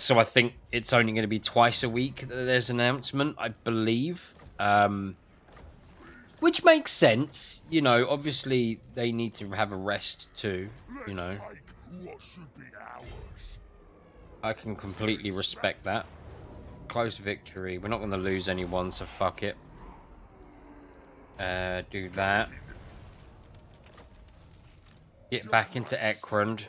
So I think it's only going to be twice a week that there's an announcement, I believe. Which makes sense. You know, obviously they need to have a rest too, you know. I can completely respect that. Close victory. We're not going to lose anyone, so fuck it. Do that. Get back into Ekrund.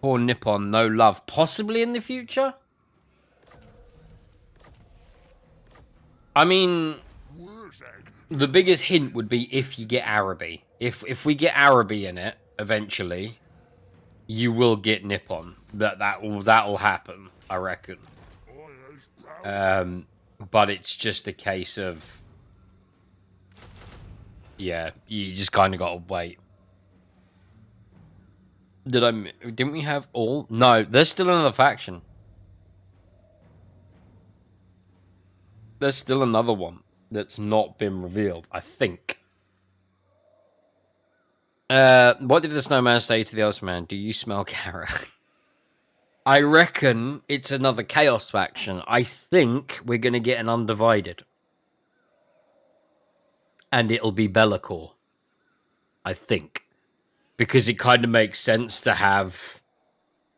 Poor Nippon, no love. Possibly in the future? I mean, the biggest hint would be if you get Araby. If we get Araby in it eventually, you will get Nippon. That'll happen, I reckon. But it's just a case of, yeah, you just kind of gotta wait. Didn't we have all? No, there's still another faction. There's still another one that's not been revealed, I think. What did the snowman say to the elf man? Do you smell carrot? I reckon it's another chaos faction. I think we're going to get an undivided. And it'll be Be'lakor. I think. Because it kind of makes sense to have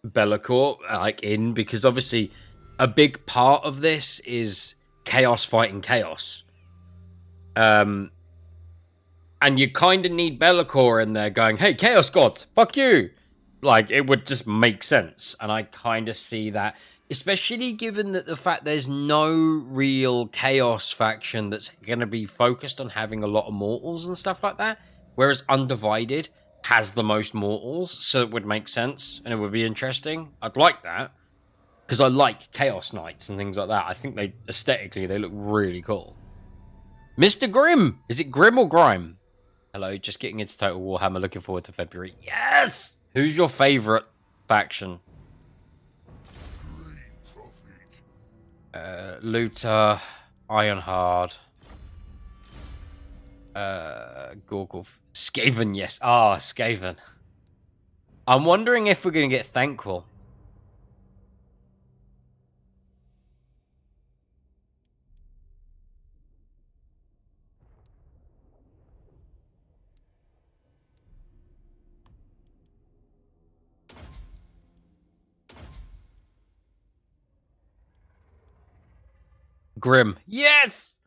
Be'lakor, like, in. Because obviously, a big part of this is chaos fighting chaos. And you kind of need Be'lakor in there going, hey, chaos gods, fuck you. Like, it would just make sense. And I kind of see that, especially given that the fact there's no real chaos faction that's going to be focused on having a lot of mortals and stuff like that. Whereas Undivided has the most mortals, so it would make sense and it would be interesting. I'd like that because I like Chaos Knights and things like that. I think they, aesthetically, they look really cool. Mr. Grimm! Is it Grimm or Grime? Hello, just getting into Total Warhammer. Looking forward to February. Yes! Who's your favourite faction? Luther, Ironhard, Gorgul, Skaven, yes. Ah, Skaven. I'm wondering if we're going to get Thankful. Grim. Yes!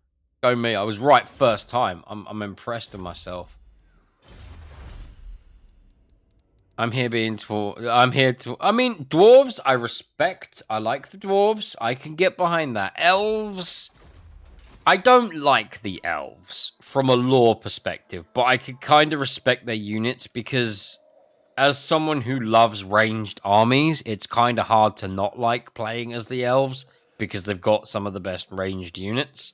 Go me. I was right first time. I'm impressed with myself. I'm here being I mean, dwarves, I respect. I like the dwarves. I can get behind that. Elves, I don't like the elves from a lore perspective, but I could kind of respect their units because as someone who loves ranged armies, it's kind of hard to not like playing as the elves because they've got some of the best ranged units.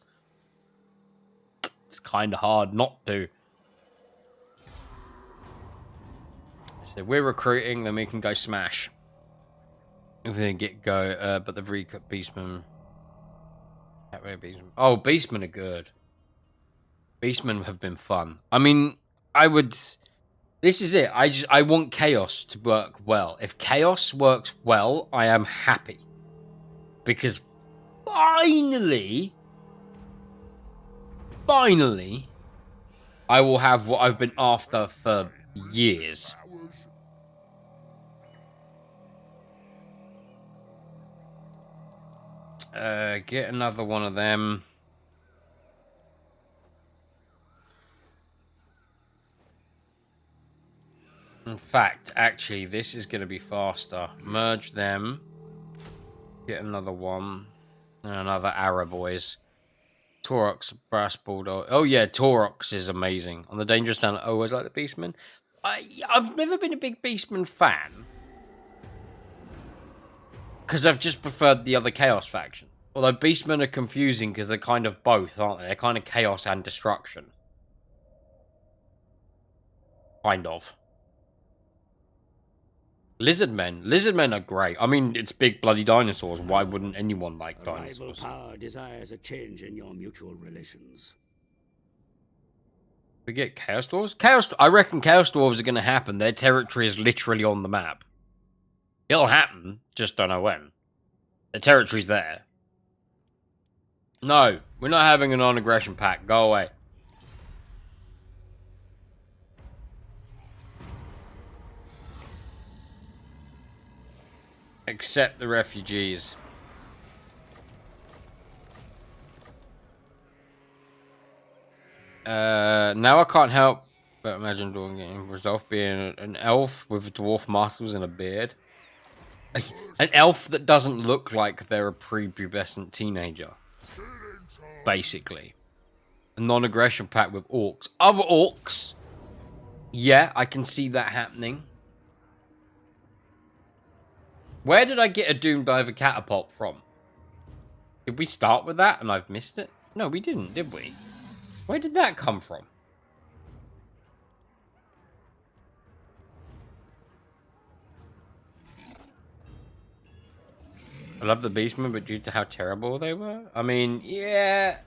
It's kind of hard not to. So we're recruiting, then we can go smash. If we get go, but the recut Beastmen. Oh, Beastmen are good. Beastmen have been fun. I mean, I would. This is it. I want chaos to work well. If chaos works well, I am happy. Because finally, I will have what I've been after for years. Get another one of them. In fact, actually, this is going to be faster. Merge them. Get another one. And another Arab boys. Taurox, Brass Bulldog. Oh, yeah, Taurox is amazing. On the Dangerous Sound, I always like the Beastmen. I've never been a big Beastman fan. Because I've just preferred the other Chaos faction. Although Beastmen are confusing because they're kind of both, aren't they? They're kind of Chaos and Destruction. Kind of. Lizardmen are great. I mean, it's big bloody dinosaurs. Why wouldn't anyone like dinosaurs? Rival power desires a change in your mutual relations. We get Chaos Dwarves? I reckon Chaos Dwarves are going to happen. Their territory is literally on the map. It'll happen, just don't know when. The territory's there. No, we're not having a non-aggression pact. Go away. Accept the refugees. Now I can't help but imagine doing getting resolved being an elf with dwarf muscles and a beard. An elf that doesn't look like they're a prepubescent teenager. Basically. A non-aggression pact with orcs. Other orcs? Yeah, I can see that happening. Where did I get a Doom Diver catapult from? Did we start with that and I've missed it? No, we didn't, did we? Where did that come from? I love the Beastmen, but due to how terrible they were? I mean, yeah,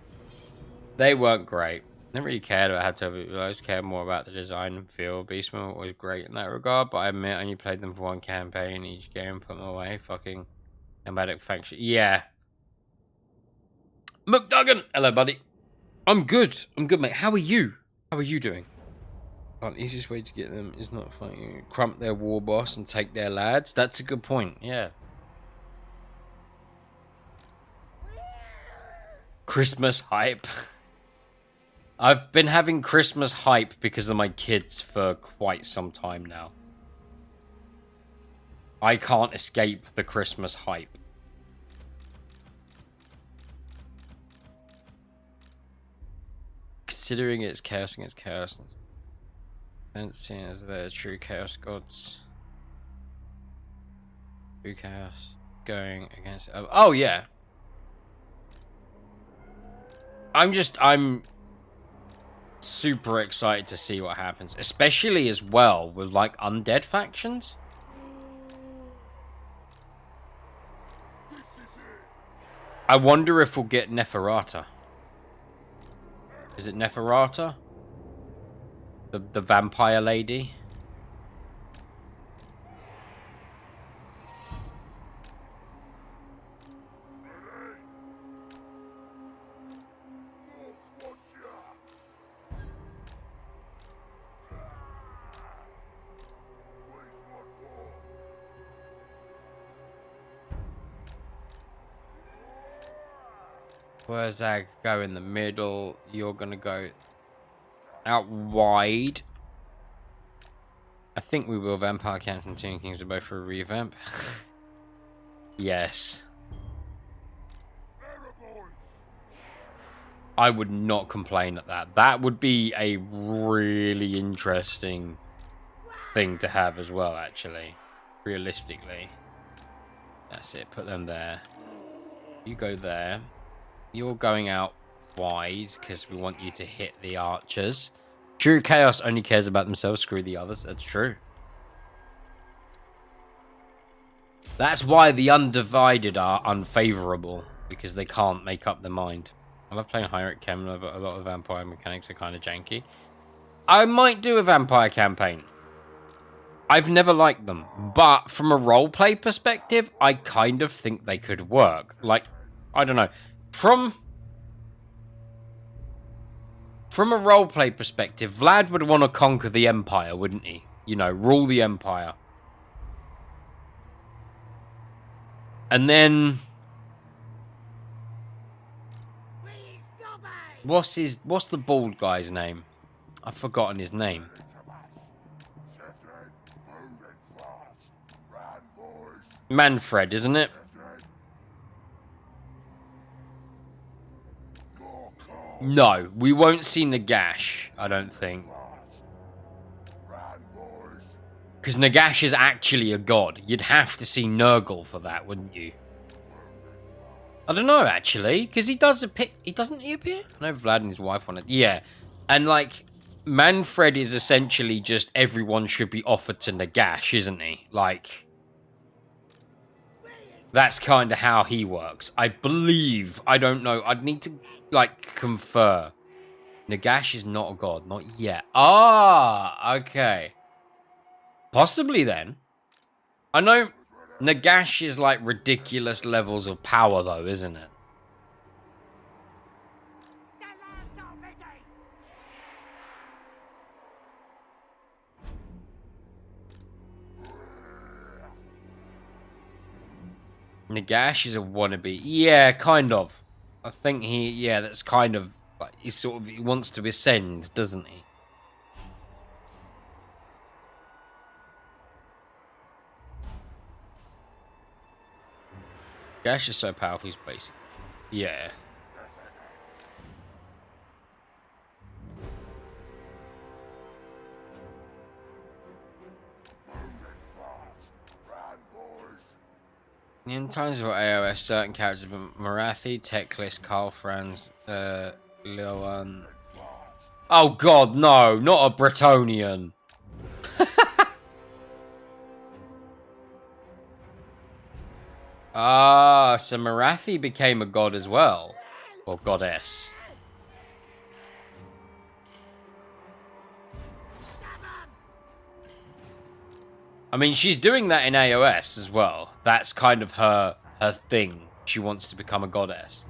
they weren't great. Never really cared about how terrible. I always cared more about the design and feel. Beastmen were always great in that regard, but I admit I only played them for one campaign each game, put them away. Fucking nomadic faction. Yeah. McDuggan! Hello, buddy. I'm good, mate. How are you? How are you doing? The easiest way to get them is not fighting. Crump their war boss and take their lads. That's a good point, yeah. Christmas hype. I've been having Christmas hype because of my kids for quite some time now. I can't escape the Christmas hype. Considering it's chaos against chaos, and seeing as they're true chaos gods. True chaos going against. Oh yeah. I'm super excited to see what happens, especially as well with like undead factions. I wonder if we'll get Neferata. Is it Neferata? The vampire lady? Where's that? Go in the middle. You're gonna go out wide. I think we will. Vampire Camps and Tomb Kings are both for a revamp. Yes. I would not complain at that. That would be a really interesting thing to have as well, actually. Realistically. That's it. Put them there. You go there. You're going out wide because we want you to hit the archers. True Chaos only cares about themselves. Screw the others. That's true. That's why the Undivided are unfavorable, because they can't make up their mind. I love playing Hyrule Kemler, but a lot of vampire mechanics are kind of janky. I might do a vampire campaign. I've never liked them, but from a roleplay perspective, I kind of think they could work. Like, I don't know. From a roleplay perspective, Vlad would want to conquer the Empire, wouldn't he? You know, rule the Empire. And then... What's the bald guy's name? I've forgotten his name. Manfred, isn't it? No, we won't see Nagash, I don't think. Because Nagash is actually a god. You'd have to see Nurgle for that, wouldn't you? I don't know, actually, because he does appear. Doesn't he appear? I know Vlad and his wife want it. Yeah, and like Manfred is essentially just everyone should be offered to Nagash, isn't he? Like, that's kind of how he works. I believe. I don't know. I'd need to like confer. Nagash is not a god. Not yet. Ah, okay. Possibly then. I know Nagash is like ridiculous levels of power though, isn't it? Nagash is a wannabe. Yeah, kind of. I think that's kind of like he wants to ascend, doesn't he? Nagash is so powerful, he's basic. Yeah. In times of AOS, certain characters, Marathi, Teclis, Carl Franz, Lilwan. Oh god, no, not a Bretonian. Ah, so Marathi became a god as well. Or goddess. I mean, she's doing that in AOS as well. That's kind of her thing. She wants to become a goddess.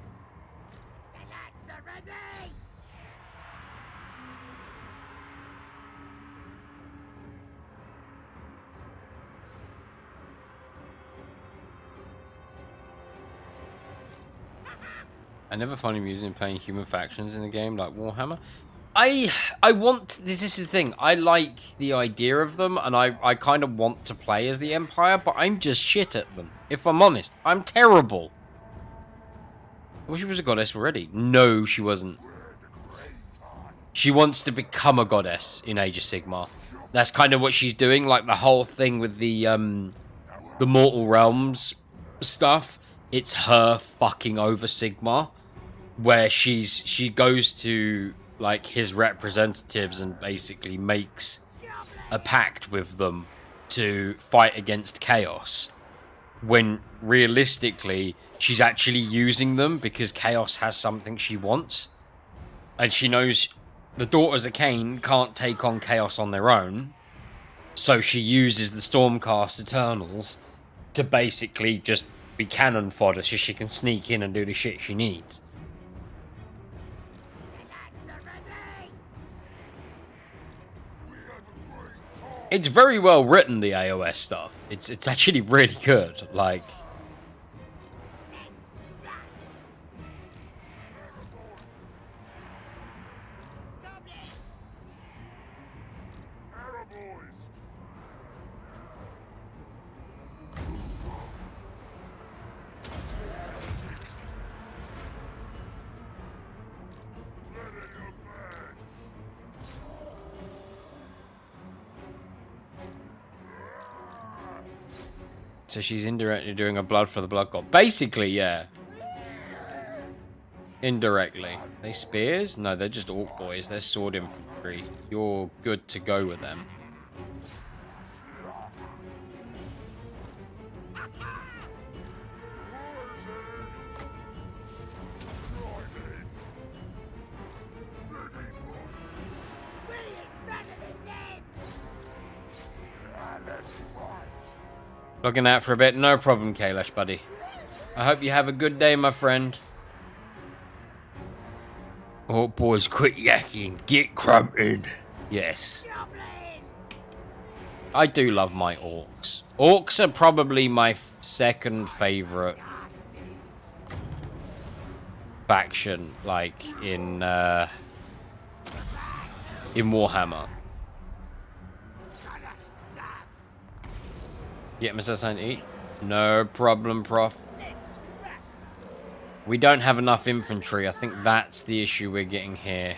I never find amusing playing human factions in a game like Warhammer. I want this is the thing. I like the idea of them, and I kind of want to play as the Empire, but I'm just shit at them. If I'm honest, I'm terrible. I wish she was a goddess already. No, she wasn't. She wants to become a goddess in Age of Sigmar. That's kind of what she's doing. Like the whole thing with the Mortal Realms stuff. It's her fucking over Sigmar, where she goes to like his representatives and basically makes a pact with them to fight against chaos, when realistically she's actually using them because chaos has something she wants, and she knows the daughters of Cain can't take on chaos on their own, so she uses the Stormcast Eternals to basically just be cannon fodder so she can sneak in and do the shit she needs. It's very well written, the AOS stuff. It's actually really good. Like, so she's indirectly doing a blood for the blood god. Basically, yeah. Indirectly. They spears? No, they're just orc boys. They're sword infantry. You're good to go with them. Looking out for a bit? No problem, Kailash, buddy. I hope you have a good day, my friend. Oh, boys, quit yakking. Get crumping. Yes. I do love my orcs. Orcs are probably my second favorite faction, like, in Warhammer. Get myself something to eat. No problem, prof. We don't have enough infantry. I think that's the issue we're getting here.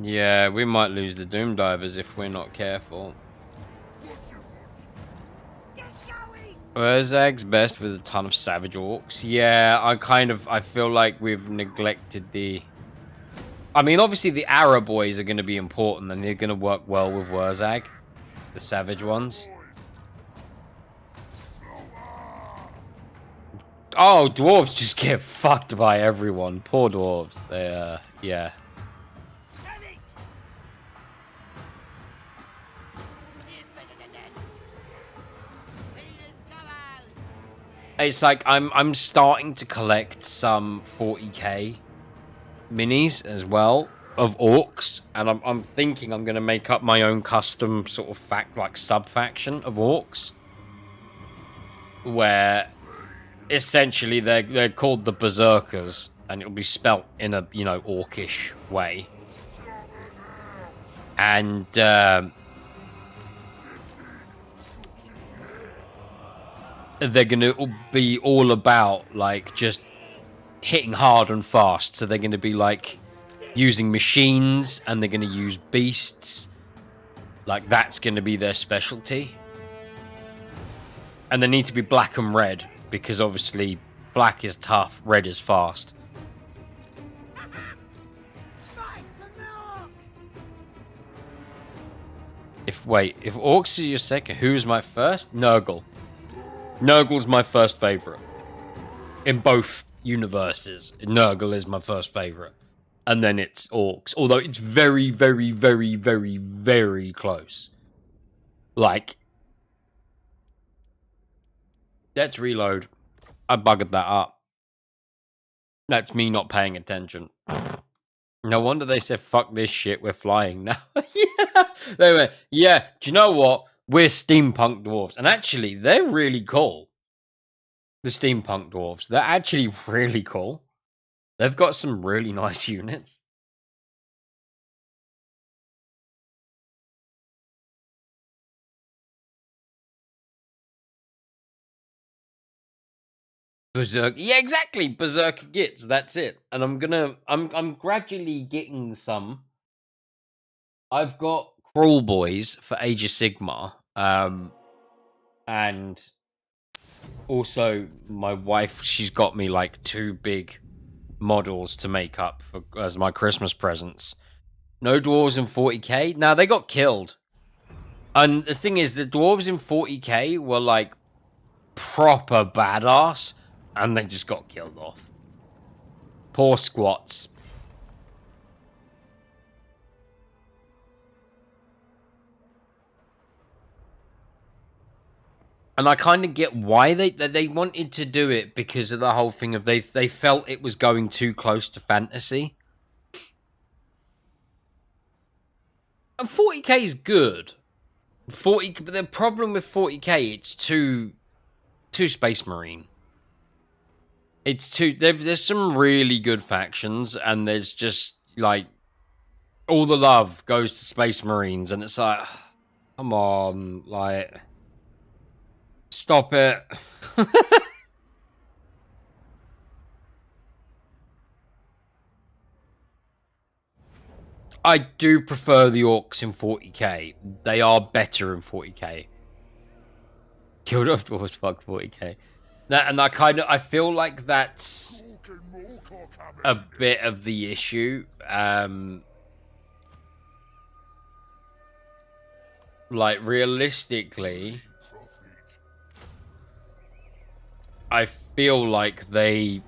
Yeah, we might lose the Doom Divers if we're not careful. Waaagg's best with a ton of savage orcs. Yeah, I feel like we've neglected the... I mean, obviously the Arab boys are going to be important, and they're going to work well with Waaaggh, the savage ones. Oh, dwarves just get fucked by everyone. Poor dwarves. They, yeah. It's like I'm starting to collect some 40k minis as well of orcs, and I'm thinking I'm gonna make up my own custom sort of sub faction of orcs, where essentially they're called the Berserkers, and it'll be spelt in a orcish way, and they're gonna be all about like just hitting hard and fast. So they're gonna be like using machines, and they're gonna use beasts. Like that's gonna be their specialty. And they need to be black and red, because obviously black is tough, red is fast. If orcs are your second, who's my first? Nurgle. Nurgle's my first favorite. In both universes, Nurgle is my first favorite. And then it's orcs. Although it's very, very, very, very, very close. Like, let's reload. I buggered that up. That's me not paying attention. No wonder they said, fuck this shit, we're flying now. Yeah. They went, yeah, do you know what? We're steampunk dwarves. And actually, they're really cool. The steampunk dwarves. They're actually really cool. They've got some really nice units. Berserk. Yeah, exactly. Berserker gits. That's it. And I'm gradually getting some. I've got Crawl Boys for Age of Sigmar. And also my wife, she's got me like 2 big models to make up as my Christmas presents. No dwarves in 40k. Now they got killed. And the thing is, the dwarves in 40k were like proper badass, and they just got killed off. Poor squats. And I kind of get why they wanted to do it, because of the whole thing of they felt it was going too close to fantasy. And 40k is good. But the problem with 40k, it's too Space Marine. It's too there's some really good factions, and there's just like all the love goes to Space Marines, and it's like, come on, like, stop it. I do prefer the orcs in 40k. They are better in 40k. Killed off dwarves, fuck 40k. I feel like that's a bit of the issue. Like, realistically, I feel like they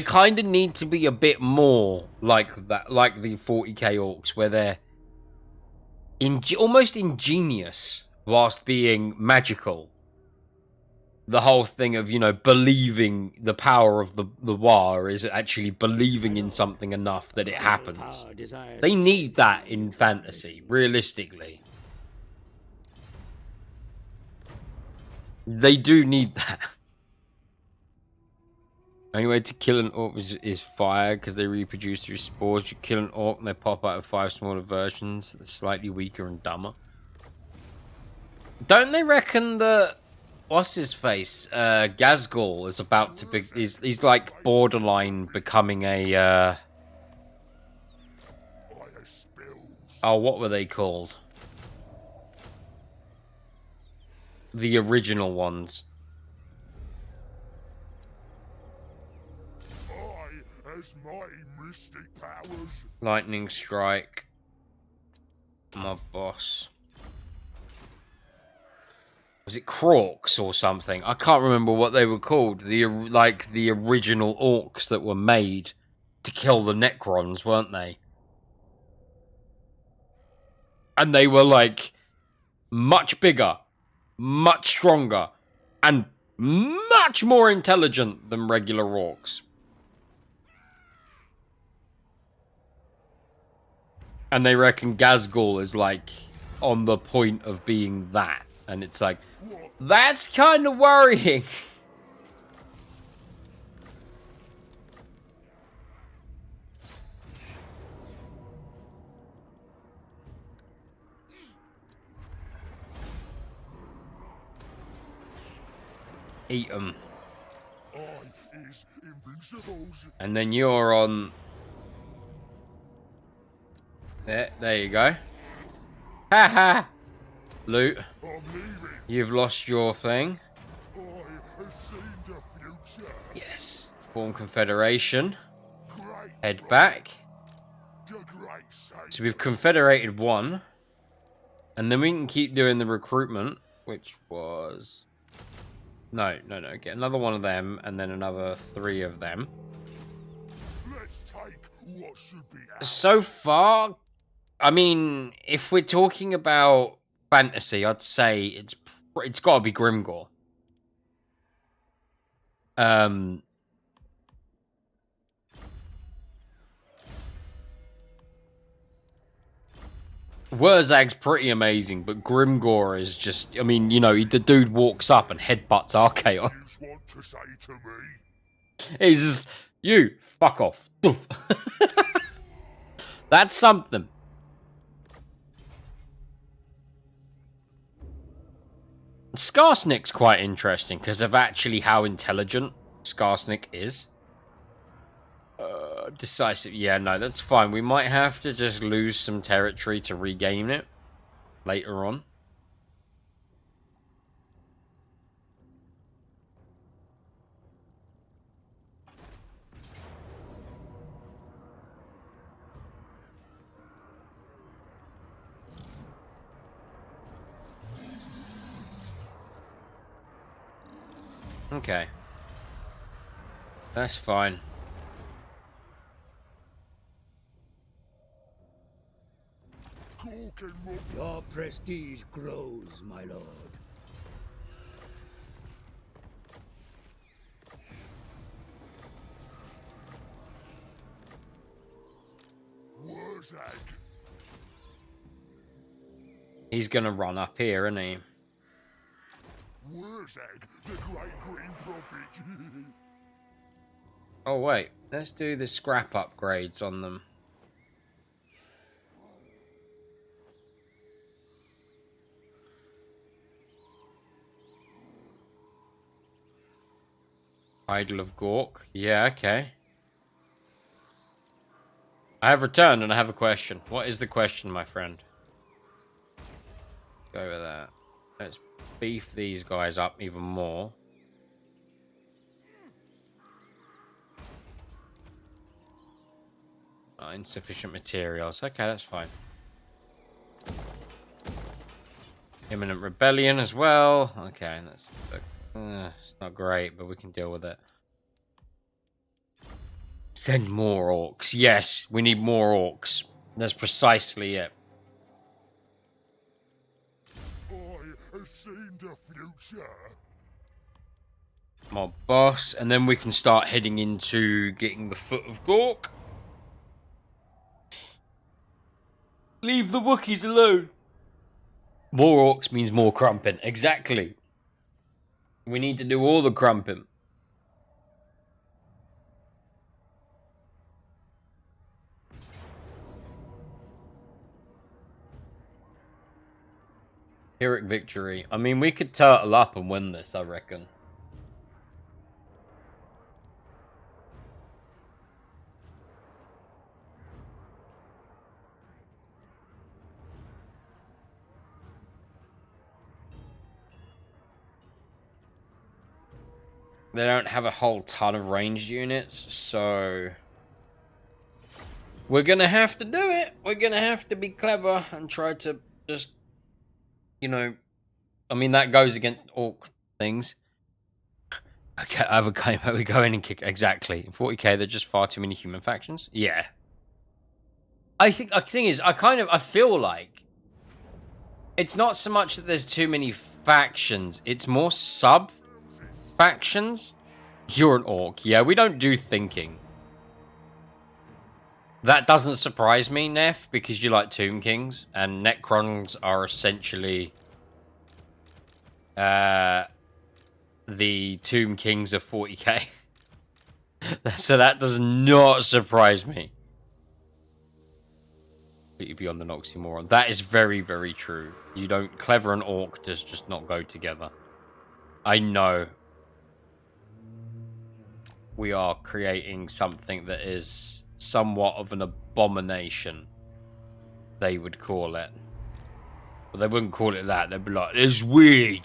kind of need to be a bit more like that, like the 40k orcs, where they're almost ingenious whilst being magical. The whole thing of, believing the power of the Waaaggh is actually believing in something enough that it happens. They need that in fantasy, realistically. They do need that. Only way to kill an orc is fire, because they reproduce through spores. You kill an orc and they pop out of 5 smaller versions. They're slightly weaker and dumber. Don't they reckon that... What's his face? Gazgul is about to be... He's like borderline becoming a... Oh, what were they called? The original ones. I has my mystic powers. Lightning strike. My boss. Was it Crocs or something? I can't remember what they were called. The original orcs that were made to kill the Necrons, weren't they? And they were like much bigger, much stronger, and much more intelligent than regular orcs. And they reckon Gazgul is like on the point of being that. And it's like, that's kind of worrying. Eat them. I is invincibles. And then you're on... There you go. Ha ha! Loot. I'm leaving. You've lost your thing. I have seen the future. Yes. Form Confederation. Great. Head back. The great savior. So we've confederated one. And then we can keep doing the recruitment, which was... No. Get another one of them, and then another 3 of them. Let's take what should be ours. So far, I mean, if we're talking about fantasy, I'd say it's got to be Grimgor. Wurzagg's pretty amazing, but Grimgor is just, I mean, you know, the dude walks up and headbutts Archaon. You want to say to me? He's just, you, fuck off. That's something. Skarsnik's quite interesting because of actually how intelligent Skarsnik is. Decisive. Yeah, no, that's fine. We might have to just lose some territory to regain it later on. Okay. That's fine. Your prestige grows, my lord. Waaaggh. He's gonna run up here, isn't he? Waaaggh, the great green prophet. Oh, wait. Let's do the scrap upgrades on them. Idol of Gork. Yeah, okay. I have returned and I have a question. What is the question, my friend? Go with that. Let's beef these guys up even more. Insufficient materials. Okay, that's fine. Imminent rebellion as well. Okay, that's it's not great, but we can deal with it. Send more orcs. Yes, we need more orcs. That's precisely it. I have seen the future. Mob boss, and then we can start heading into getting the Foot of Gork. Leave the Wookiees alone. More orcs means more crumping. Exactly. We need to do all the crumping. Pyrrhic victory. I mean, we could turtle up and win this, I reckon. They don't have a whole ton of ranged units, so we're gonna have to do it. We're gonna have to be clever and try to just, you know, I mean, that goes against orc things. Okay, I have a game where we go in and kick. Exactly. In 40k, there's just far too many human factions. Yeah. I think the thing is, I feel like it's not so much that there's too many factions, it's more sub factions. You're an orc. Yeah, we don't do thinking. That doesn't surprise me, Neff, because you like Tomb Kings, and Necrons are essentially the Tomb Kings of 40k. So that does not surprise me. Beyond an oxymoron. That is very, very true. You don't... Clever and orc does just not go together. I know. We are creating something that is somewhat of an abomination, they would call it. But they wouldn't call it that. They'd be like, it's weird.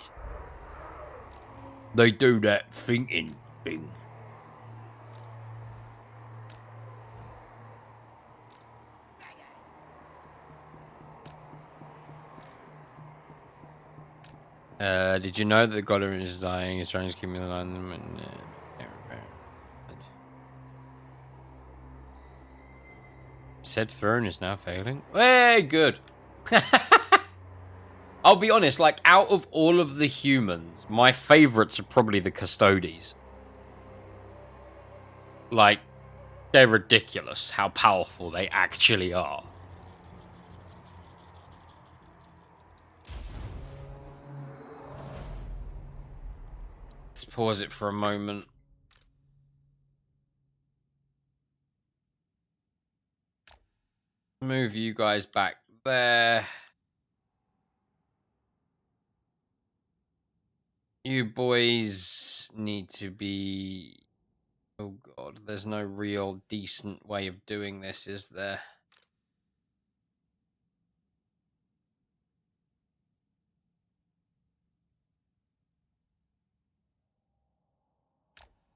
They do that thinking thing. Did you know that the god is dying? Is trying to keep me alive. Said throne is now failing. Hey, good. I'll be honest, like, out of all of the humans, my favorites are probably the Custodes. Like, they're ridiculous how powerful they actually are. Let's pause it for a moment. Move you guys back there. You boys need to be... Oh god, there's no real decent way of doing this, is there?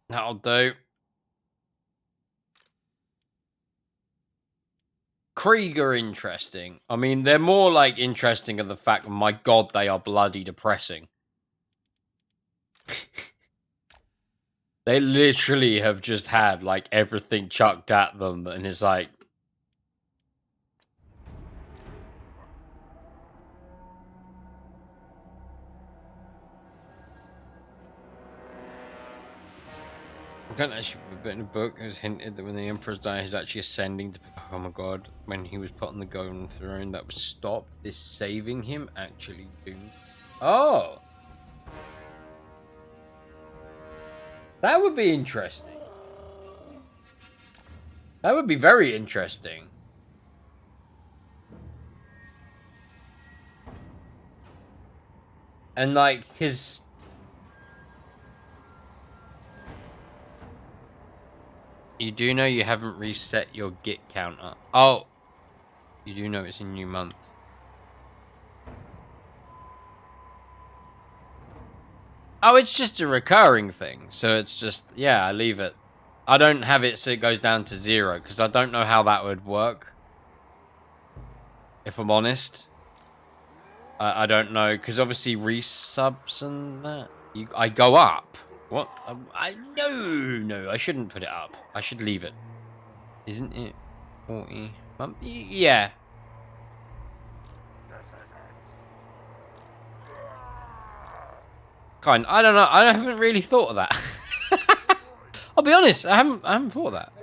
That'll do. Krieg are interesting. I mean, they're more like interesting in the fact, my god, they are bloody depressing. They literally have just had like everything chucked at them, and it's like, I don't actually, but in the book it was hinted that when the Emperor's dying, he's actually ascending to... Oh my god, when he was put on the golden throne, that was stopped. This saving him actually doomed. Oh! That would be interesting. That would be very interesting. And like, his... You do know you haven't reset your Git counter. Oh! You do know it's a new month. Oh, it's just a recurring thing. So it's just, yeah, I leave it. I don't have it so it goes down to 0, because I don't know how that would work. If I'm honest. I don't know, because obviously resubs and that. I go up. What? No, I shouldn't put it up. I should leave it. Isn't it 40? Yeah. Kind. I don't know. I haven't really thought of that. I'll be honest. I haven't thought of that.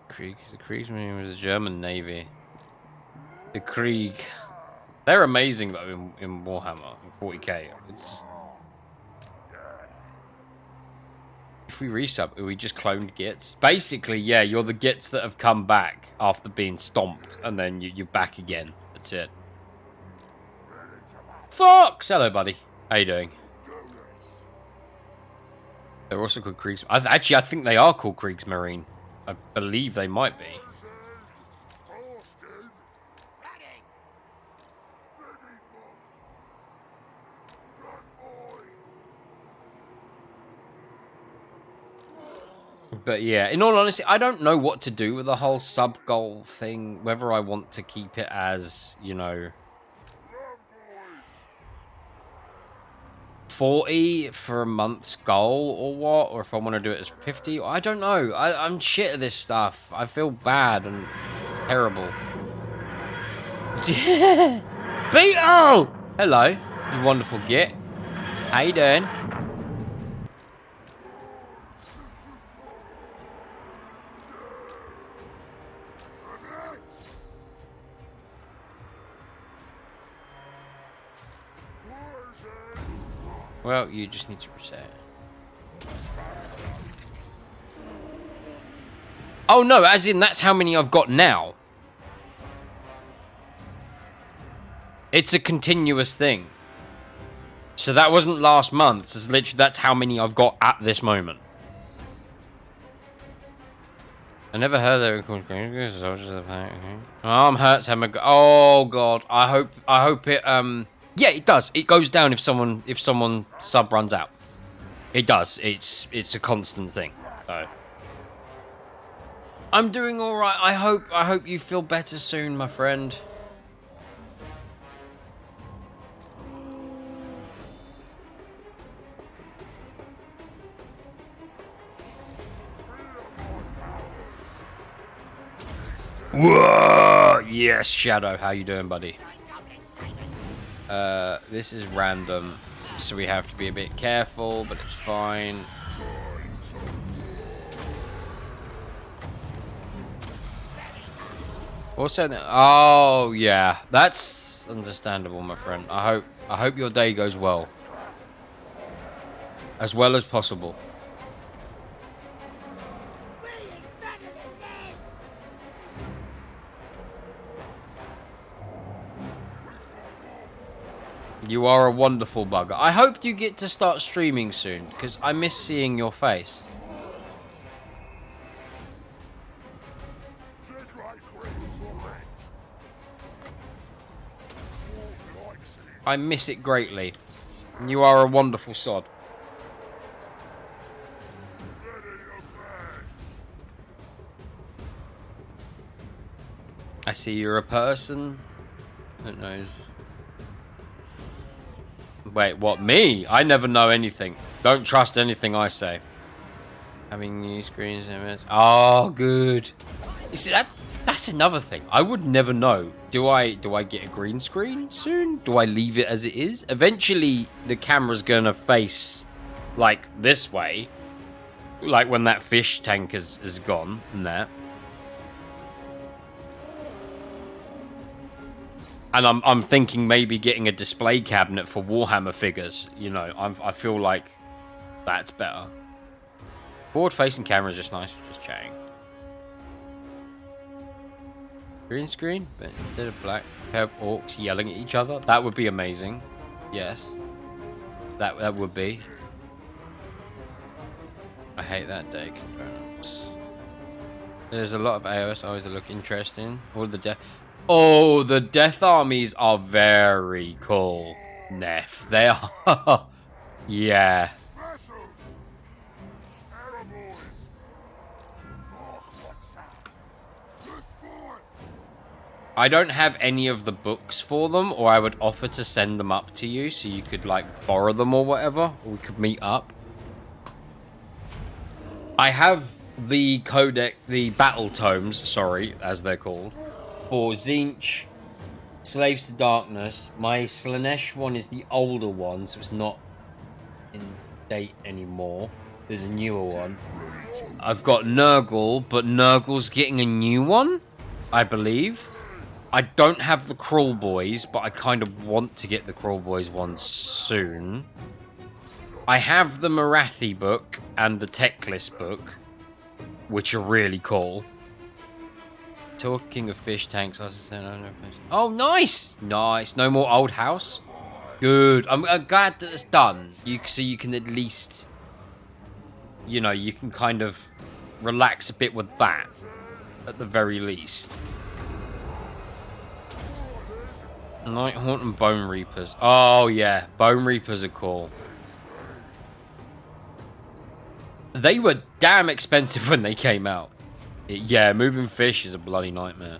Krieg. The Kriegsmarine was the German Navy. The Krieg. They're amazing though in Warhammer in 40k. It's... If we resub, are we just cloned Gits? Basically, yeah, you're the Gits that have come back after being stomped, and then you're back again. That's it. Fox! Hello, buddy. How you doing? They're also called Kriegs... Actually, I think they are called Kriegsmarine. I believe they might be. But yeah, in all honesty, I don't know what to do with the whole sub goal thing. Whether I want to keep it as, you know, 40 for a month's goal or what, or if I want to do it as 50. I don't know. I'm shit at this stuff. I feel bad and terrible. Beetle! Hello, you wonderful git. How you doing? Well, you just need to reset. Oh no, as in that's how many I've got now. It's a continuous thing. So that wasn't last month. It's literally, that's how many I've got at this moment. I never heard they were called soldiers of the pack. Arm hurts. Oh god. I hope it yeah, it does. It goes down if someone sub runs out. It does. It's a constant thing. So I'm doing all right. I hope you feel better soon, my friend. Whoa! Yes, Shadow. How you doing, buddy? This is random, so we have to be a bit careful, but it's fine. Also, oh yeah, that's understandable, my friend. I hope your day goes well as possible. You are a wonderful bugger. I hope you get to start streaming soon, because I miss seeing your face. I miss it greatly. You are a wonderful sod. I see you're a person. Who knows? Wait, what? Me? I never know anything. Don't trust anything I say. Having new screens. Oh, good. You see, that's another thing. I would never know. Do I get a green screen soon? Do I leave it as it is? Eventually, the camera's gonna face like this way, like when that fish tank is gone and that. And I'm thinking maybe getting a display cabinet for Warhammer figures. You know, I feel like that's better. Forward-facing camera is just nice for just chatting. Green screen, but instead of black, a pair of orcs yelling at each other. That would be amazing. Yes, that would be. I hate that day components. There's a lot of AOS always look interesting. All the death. Oh, the death armies are very cool. Neff, they are. Yeah. I don't have any of the books for them, or I would offer to send them up to you so you could like borrow them or whatever, or we could meet up. I have the codex, the battle tomes, sorry, as they're called, for Tzeentch, Slaves to Darkness. My Slanesh one is the older one, so it's not in date anymore. There's a newer one. I've got Nurgle, but Nurgle's getting a new one, I believe. I don't have the Crawl Boys, but I kind of want to get the Crawl Boys one soon. I have the Marathi book and the Techlist book, which are really cool. Talking of fish tanks, oh, nice! Nice. No more old house. Good. I'm glad that it's done. So you can at least, you know, you can kind of relax a bit with that, at the very least. Nighthaunt and Bone Reapers. Oh, yeah. Bone Reapers are cool. They were damn expensive when they came out. Yeah, moving fish is a bloody nightmare.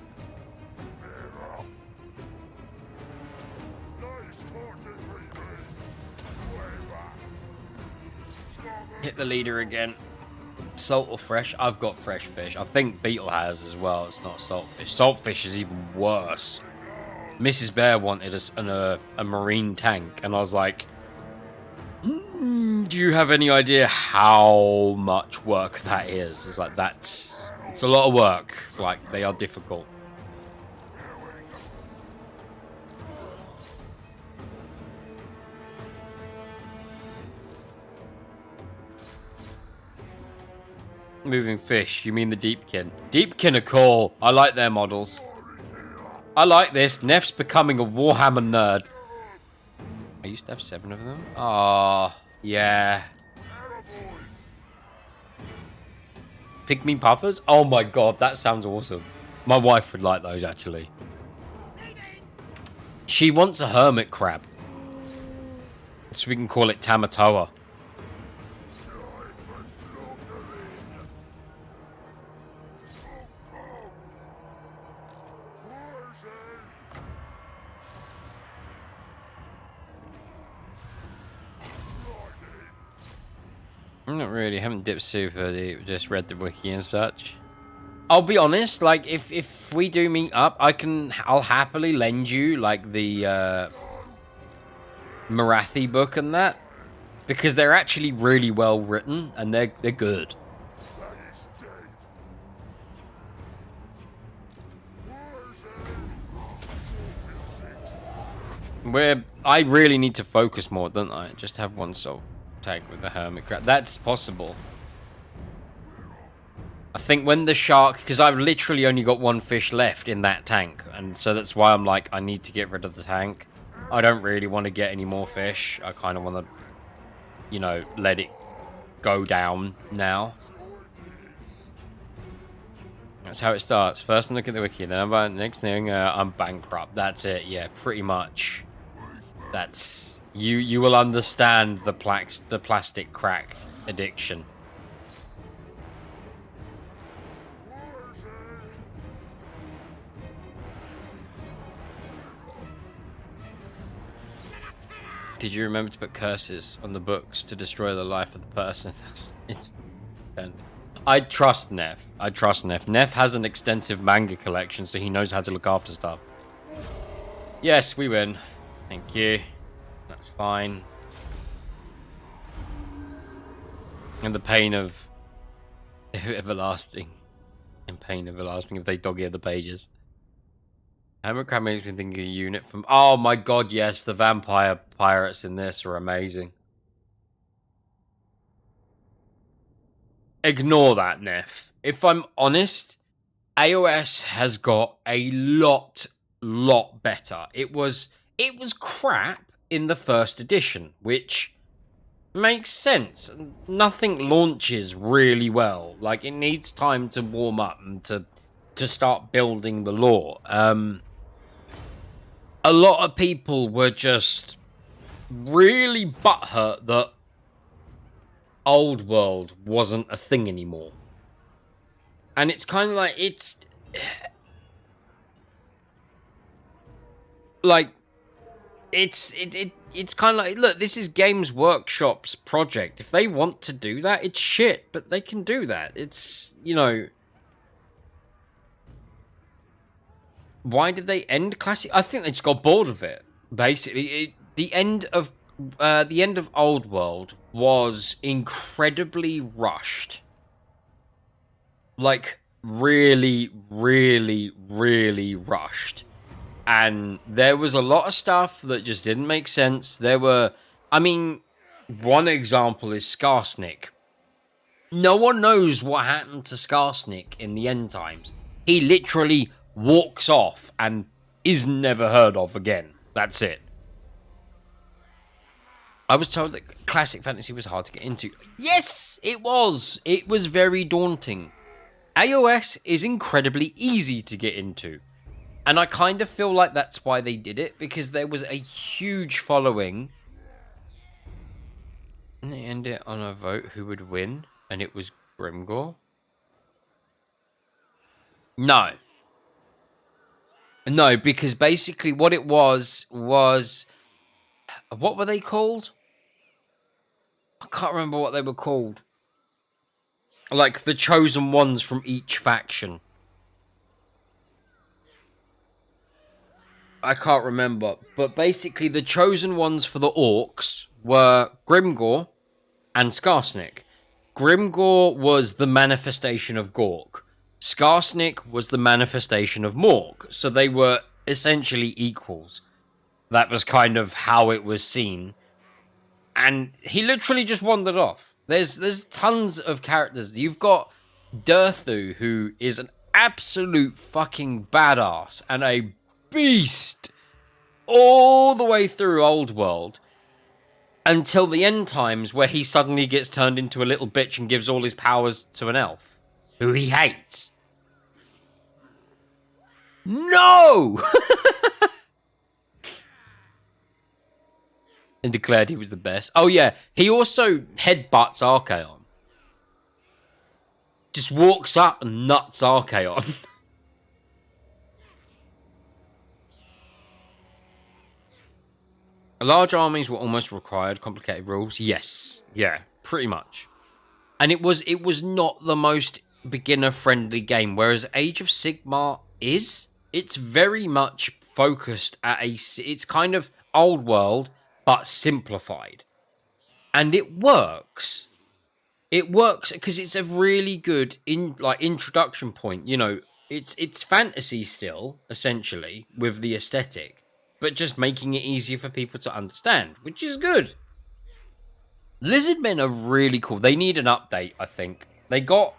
Hit the leader again. Salt or fresh? I've got fresh fish. I think Beetle has as well. It's not saltfish. Saltfish is even worse. Mrs. Bear wanted a marine tank, and I was like, do you have any idea how much work that is? It's like, it's a lot of work. Like, they are difficult. Moving fish, you mean the Deepkin? Deepkin are cool. I like their models. I like this. Neff's becoming a Warhammer nerd. I used to have 7 of them. Oh, yeah. Pygmy puffers? Oh my god, that sounds awesome. My wife would like those, actually. She wants a hermit crab. So we can call it Tamatoa. I'm not really, haven't dipped super deep, just read the wiki and such. I'll be honest, like, if we do meet up, I'll happily lend you, like, the, Marathi book and that. Because they're actually really well written, and they're good. I really need to focus more, don't I? Just have one soul tag with the hermit crab. That's possible. I think when the shark, because I've literally only got 1 fish left in that tank, and so that's why I'm like, I need to get rid of the tank. I don't really want to get any more fish. I kind of want to, you know, let it go down now. That's how it starts. First look at the wiki, then about next thing, I'm bankrupt. That's it. Yeah, pretty much. That's you will understand the plastic crack addiction. Did you remember to put curses on the books to destroy the life of the person? I trust Neff. Neff has an extensive manga collection, so he knows how to look after stuff. Yes, we win. Thank you. That's fine. And the pain of everlasting. In pain everlasting if they dog-ear the pages. Hermit crab makes me think of a unit from... Oh my god, yes. The vampire pirates in this are amazing. Ignore that, Neff. If I'm honest, AOS has got a lot better. It was crap in the first edition, which makes sense. Nothing launches really well. Like, it needs time to warm up and to start building the lore. A lot of people were just really butthurt that Old World wasn't a thing anymore. And it's kind of like, it's kind of like, look, this is Games Workshop's project. If they want to do that, it's shit, but they can do that. It's, you know, why did they end Classic? I think they just got bored of it. Basically, the end of Old World was incredibly rushed. Like, really rushed. And there was a lot of stuff that just didn't make sense. I mean, one example is Skarsnik. No one knows what happened to Skarsnik in the end times. He literally walks off and is never heard of again. That's it. I was told that classic fantasy was hard to get into. Yes, it was. It was very daunting. AOS is incredibly easy to get into. And I kind of feel like that's why they did it, because there was a huge following. And they end it on a vote who would win. And it was Grimgor? No. No, because basically what it was... What were they called? I can't remember what they were called. Like, the chosen ones from each faction. I can't remember. But basically, the chosen ones for the orcs were Grimgor and Skarsnik. Grimgor was the manifestation of Gork. Skarsnik was the manifestation of Morg. So they were essentially equals. That was kind of how it was seen. And he literally just wandered off. There's tons of characters. You've got Durthu, who is an absolute fucking badass and a beast all the way through Old World until the end times, where he suddenly gets turned into a little bitch and gives all his powers to an elf who he hates. No! And declared he was the best. Oh yeah, he also headbutts Archaon. Just walks up and nuts Archaon. Large armies were almost required. Complicated rules. Yes. Yeah, pretty much. And it was not the most beginner-friendly game, whereas Age of Sigmar is. It's very much focused at it's kind of old world, but simplified. And it works. It works because it's a really good introduction point. You know, it's fantasy still, essentially, with the aesthetic, but just making it easier for people to understand, which is good. Lizardmen are really cool. They need an update, I think. They got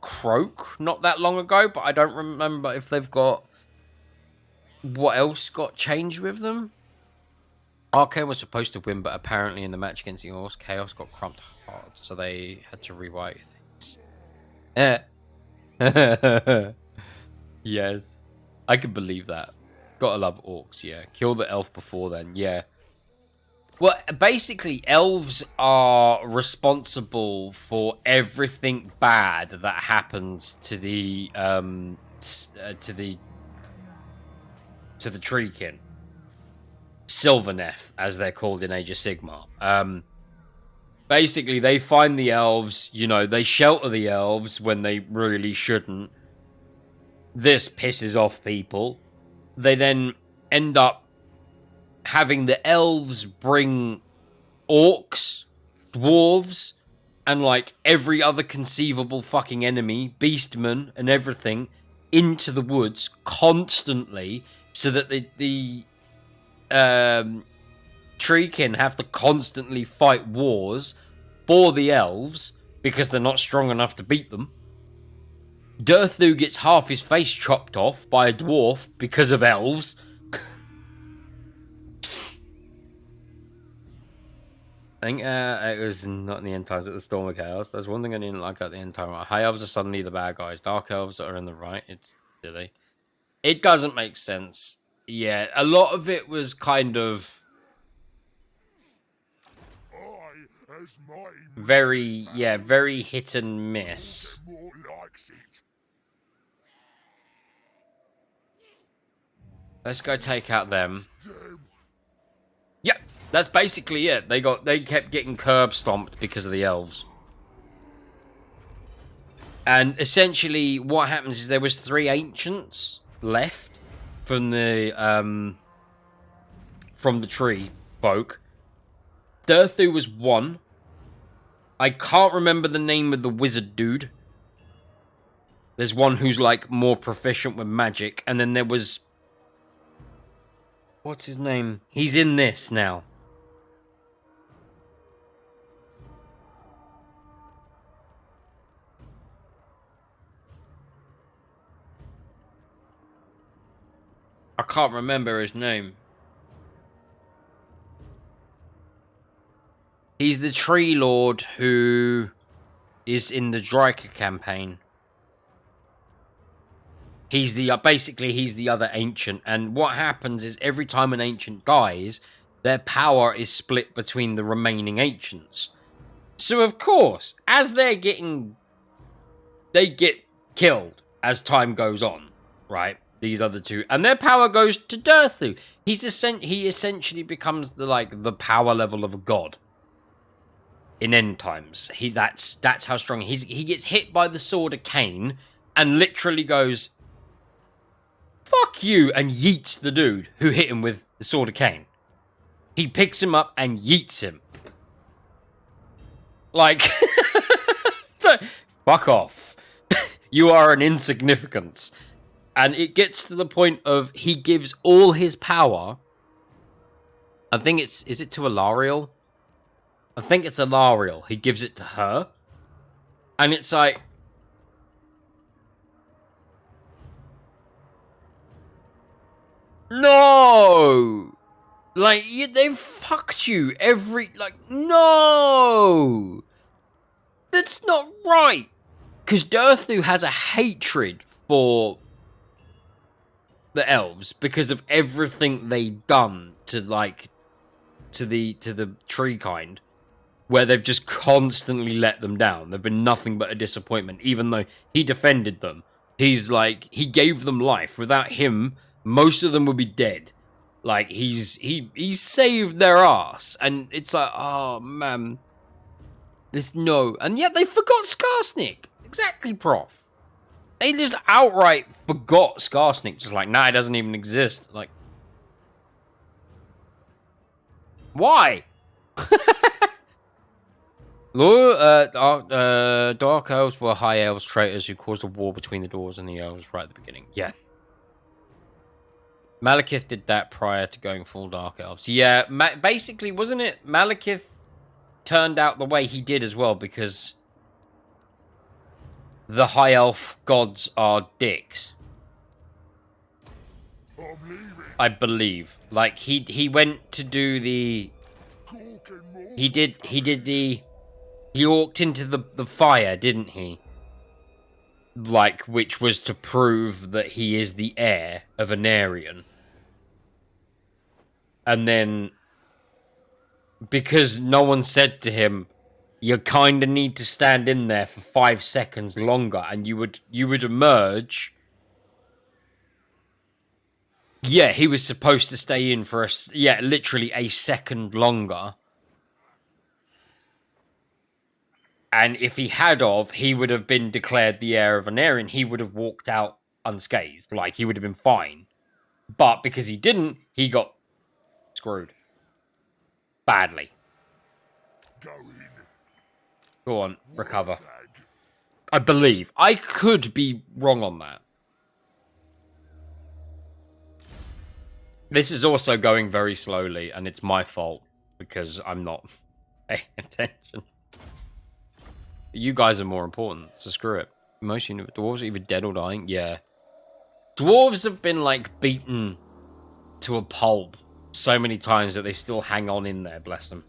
Croak not that long ago, but I don't remember if they've got... What else got changed with them? Archaon was supposed to win, but apparently in the match against the Orcs, Chaos got crumped hard, so they had to rewrite things. Yes. I can believe that. Gotta love Orcs, yeah. Kill the elf before then, yeah. Well, basically, elves are responsible for everything bad that happens to the Treekin. Sylvaneth, as they're called in Age of Sigmar. Basically, they find the elves, you know, they shelter the elves when they really shouldn't. This pisses off people. They then end up having the elves bring orcs, dwarves, and like every other conceivable fucking enemy, beastmen and everything, into the woods constantly, so that the Treekin have to constantly fight wars for the elves because they're not strong enough to beat them. Durthu gets half his face chopped off by a dwarf because of elves. I think it was not in the end times at the Storm of Chaos. There's one thing I didn't like at the end time. High elves are suddenly the bad guys. Dark elves are in the right. It's silly. It doesn't make sense. Yeah, a lot of it was kind of very hit and miss. Let's go take out them. Yep, that's basically it. They kept getting curb stomped because of the elves. And essentially what happens is there was 3 ancients left from the tree folk. Durthu was one. I can't remember the name of the wizard dude. There's one who's like more proficient with magic, and then there was... What's his name? He's in this now. I can't remember his name. He's the tree lord who is in the Dryker campaign. He's the basically he's the other ancient, and what happens is every time an ancient dies, their power is split between the remaining ancients. So of course, as they get killed as time goes on, right? These other two, and their power goes to Durthu. He essentially becomes the power level of a god in end times. That's how strong he gets hit by the sword of Cain and literally goes, "Fuck you," and yeets the dude who hit him with the sword of Cain. He picks him up and yeets him. Like, so, fuck off. You are an insignificance. And it gets to the point of he gives all his power. I think is it to Alariel? I think it's Alariel. He gives it to her. And it's like, no! Like, they've fucked you no! That's not right! Because Durthu has a hatred for the elves because of everything they've done to the tree kind, where they've just constantly let them down. They've been nothing but a disappointment, even though he defended them. He's like, he gave them life. Without him, most of them would be dead. Like, he saved their ass, and it's like, oh man, and yet they forgot Skarsnik. Exactly, Prof. They just outright forgot Skarsnik. Just like, nah, it doesn't even exist. Like, why? Dark elves were high elves traitors who caused a war between the dwarves and the elves right at the beginning. Yeah. Malekith did that prior to going full dark elves. Yeah, basically, wasn't it? Malekith turned out the way he did as well because the high elf gods are dicks. I believe. Like, he went to do the... He walked into the fire, didn't he? Like, which was to prove that he is the heir of Anarion. And then, because no one said to him, you kind of need to stand in there for 5 seconds longer, and you would emerge. Yeah, he was supposed to stay in for literally a second longer. And if he had he would have been declared the heir of Anarion. He would have walked out unscathed. Like, he would have been fine. But because he didn't, he got screwed. Badly. Go on, recover. I believe. I could be wrong on that. This is also going very slowly, and it's my fault because I'm not paying attention. You guys are more important, so screw it. Most dwarves are either dead or dying. Yeah. Dwarves have been, like, beaten to a pulp so many times that they still hang on in there, bless them.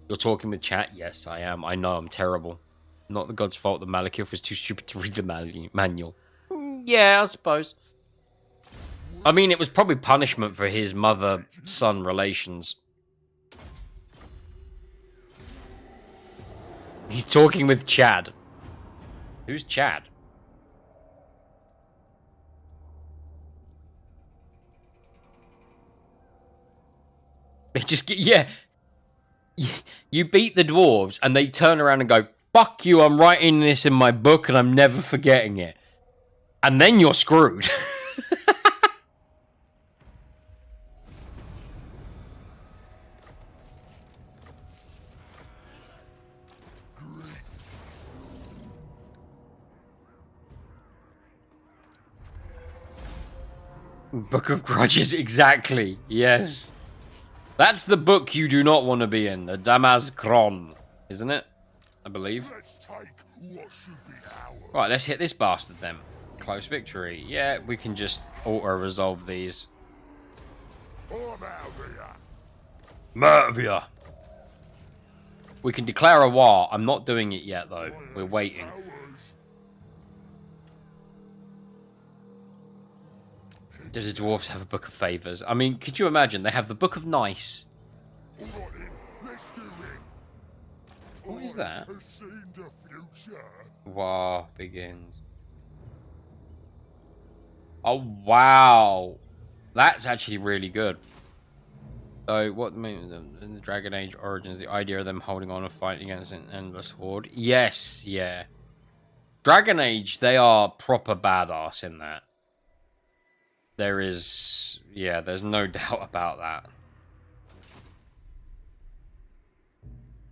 You're talking with chat? Yes, I am. I know, I'm terrible. Not the god's fault that Malekith was too stupid to read the manual. Yeah, I suppose. I mean, it was probably punishment for his mother-son relations. He's talking with Chad. Who's Chad? They just get... Yeah. You beat the dwarves, and they turn around and go, fuck you, I'm writing this in my book, and I'm never forgetting it. And then you're screwed. Book of Grudges, exactly. Yes. That's the book you do not want to be in. The Damazkron, isn't it? I believe. Right, let's hit this bastard then. Close victory. Yeah, we can just auto-resolve these. Mervia. We can declare a war. I'm not doing it yet, though. We're waiting. Do the dwarves have a book of favors? I mean, could you imagine? They have the book of nice. What is that? Has seen the future. War begins. Oh, wow. That's actually really good. So, what means in the Dragon Age Origins, the idea of them holding on and fighting against an endless horde? Yes, yeah. Dragon Age, they are proper badass in that. There is, yeah, there's no doubt about that.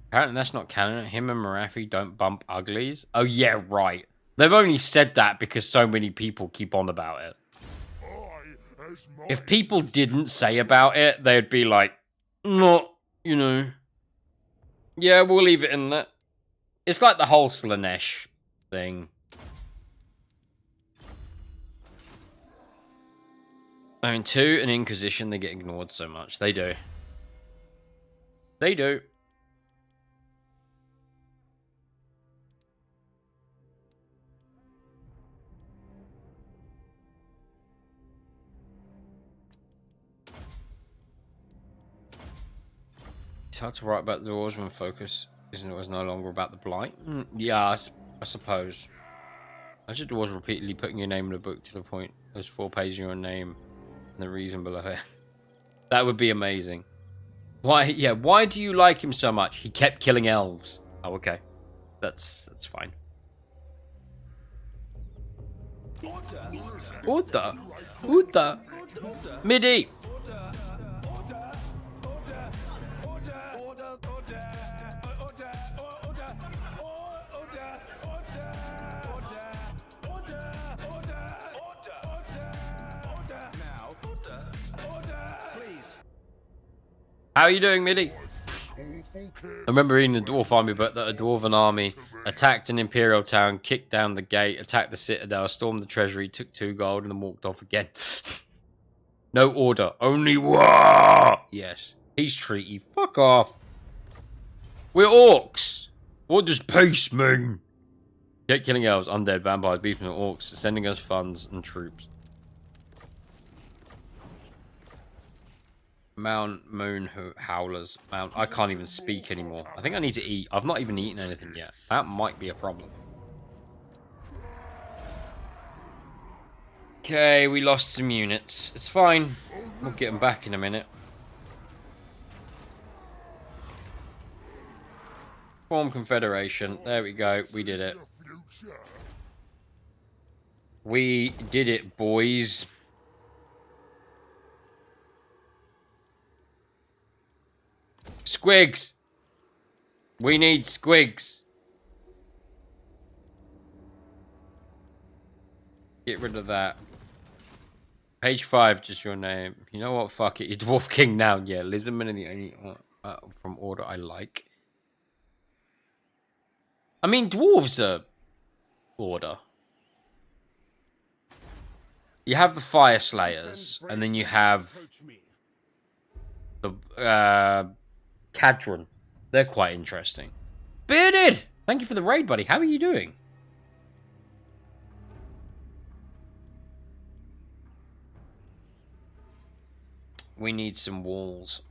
Apparently that's not canon. Him and Marathi don't bump uglies. Oh, yeah, right. They've only said that because so many people keep on about it. If people didn't say about it, they'd be like, not, you know. Yeah, we'll leave it in that. It's like the whole Slanesh thing. I mean, 2 and Inquisition, they get ignored so much. They do. They do. It's hard to write about the wars when focus isn't always no longer about the blight. Yeah, I suppose. I just was repeatedly putting your name in a book to the point there's 4 pages of your name and the reason below it. That would be amazing. Why? Yeah. Why do you like him so much? He kept killing elves. Oh, okay. That's fine. Order. Order. MIDI. How are you doing, MIDI? I remember reading the Dwarf Army book that a Dwarven army attacked an Imperial town, kicked down the gate, attacked the citadel, stormed the treasury, took 2 gold, and then walked off again. No order, only war! Yes. Peace treaty. Fuck off. We're orcs. What does peace mean? Get killing elves, undead, vampires, beefing with orcs, sending us funds and troops. Mount Moon Howlers. Mount. I can't even speak anymore. I think I need to eat. I've not even eaten anything yet. That might be a problem. Okay, we lost some units. It's fine. We'll get them back in a minute. Form Confederation. There we go. We did it. We did it, boys. Squigs! We need squigs. Get rid of that. Page 5, just your name. You know what? Fuck it. You're Dwarf King now. Yeah, Lizardman are the only from Order I like. I mean, dwarves are Order. You have the Fire Slayers, and then you have the Cadron. They're quite interesting. Bearded! Thank you for the raid, buddy. How are you doing? We need some walls.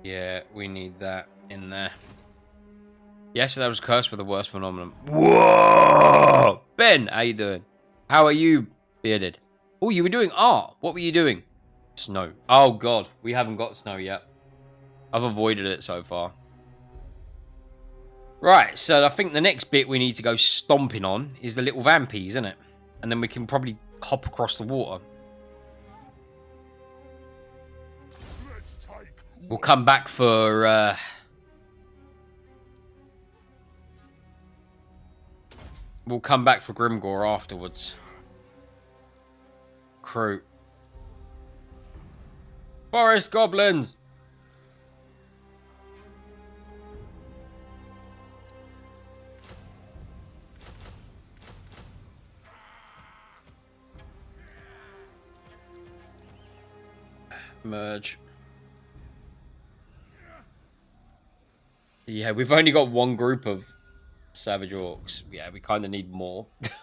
Yeah, we need that in there. Yes, that was cursed with the worst phenomenon. Whoa! Ben, how you doing? How are you, Bearded? Oh, you were doing art. What were you doing? Snow. Oh, God. We haven't got snow yet. I've avoided it so far. Right, so I think the next bit we need to go stomping on is the little vampies, isn't it? And then we can probably hop across the water. We'll come back for... We'll come back for Grimgore afterwards. Crew. Forest goblins! Merge. Yeah, we've only got one group of savage orcs. Yeah, we kind of need more. Get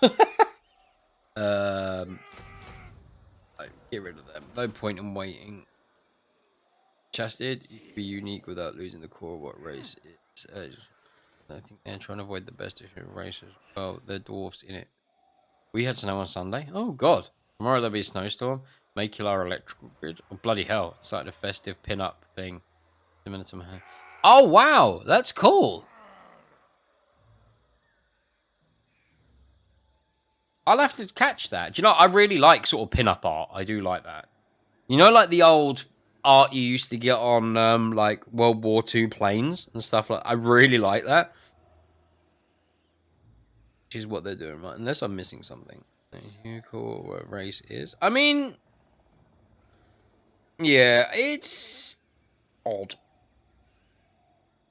rid of them. No point in waiting. Chested, you can be unique without losing the core of what race it's. I think they're trying to avoid the best different races. Well, they're dwarfs in it. We had snow on Sunday. Oh god. Tomorrow there'll be a snowstorm. May kill our electrical grid. Oh bloody hell. It's like a festive pin-up thing. Oh wow, that's cool. I'll have to catch that. Do you know, I really like sort of pin-up art. I do like that. You know, like the old art you used to get on like World War II planes and stuff like. I really like that. Which is what they're doing, right? Unless I'm missing something. Who cool what race is? I mean, yeah, it's odd.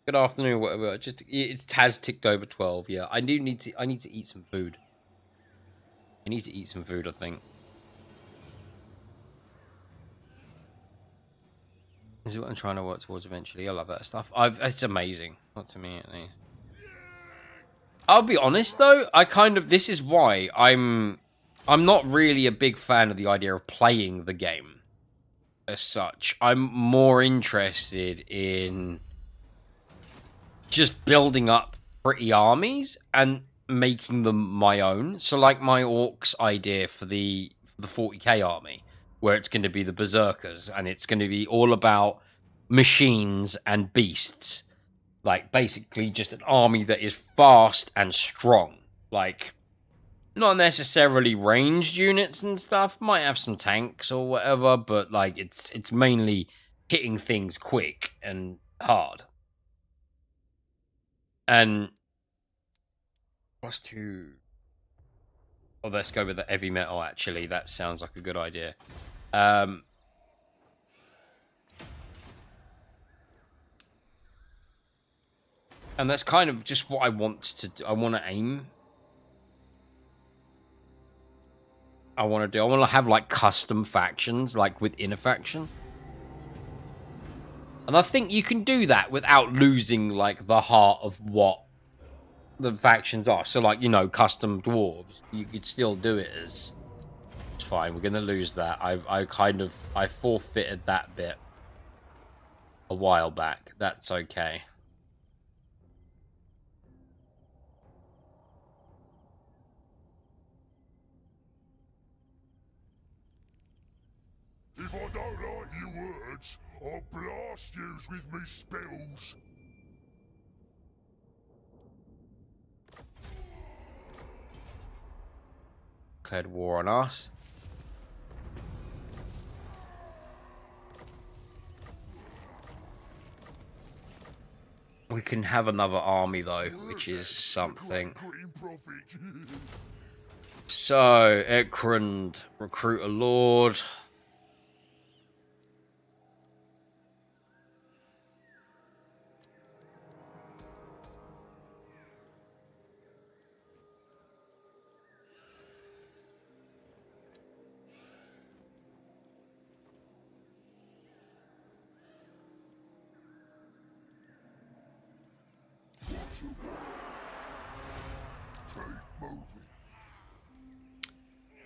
Good afternoon, whatever. Just it has ticked over 12. Yeah, I need to eat some food. I need to eat some food, I think. This is what I'm trying to work towards eventually. I love that stuff. It's amazing. Not to me, at least. I'll be honest though, this is why I'm not really a big fan of the idea of playing the game as such. I'm more interested in just building up pretty armies and making them my own. So like my orcs idea for the 40k army, where it's going to be the berserkers and it's going to be all about machines and beasts. Like basically just an army that is fast and strong. Like not necessarily ranged units and stuff, might have some tanks or whatever, but like it's mainly hitting things quick and hard. And plus two. Oh, let's go with the heavy metal. Actually, that sounds like a good idea. And that's kind of just what I want to do. I want to aim. I want to do. I want to have like custom factions, like within a faction. And I think you can do that without losing like the heart of what the factions are. So like, you know, custom dwarves, you could still do it as. It's fine. We're gonna lose that. I forfeited that bit a while back. That's okay. If I don't like your words, I'll blast yous with me spells. Declared war on us. We can have another army though, which is something. So, Ekrund, recruit a lord.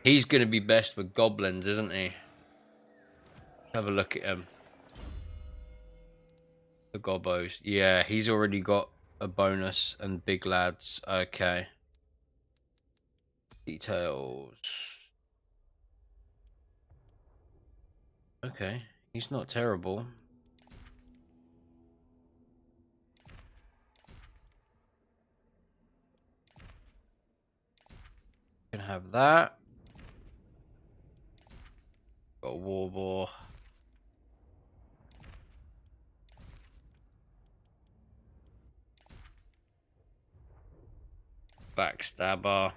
He's going to be best with goblins, isn't he? Have a look at him. The gobbos. Yeah, he's already got a bonus and big lads. Okay. Details. Okay, he's not terrible. Can have that. Got a war boar. Backstabber.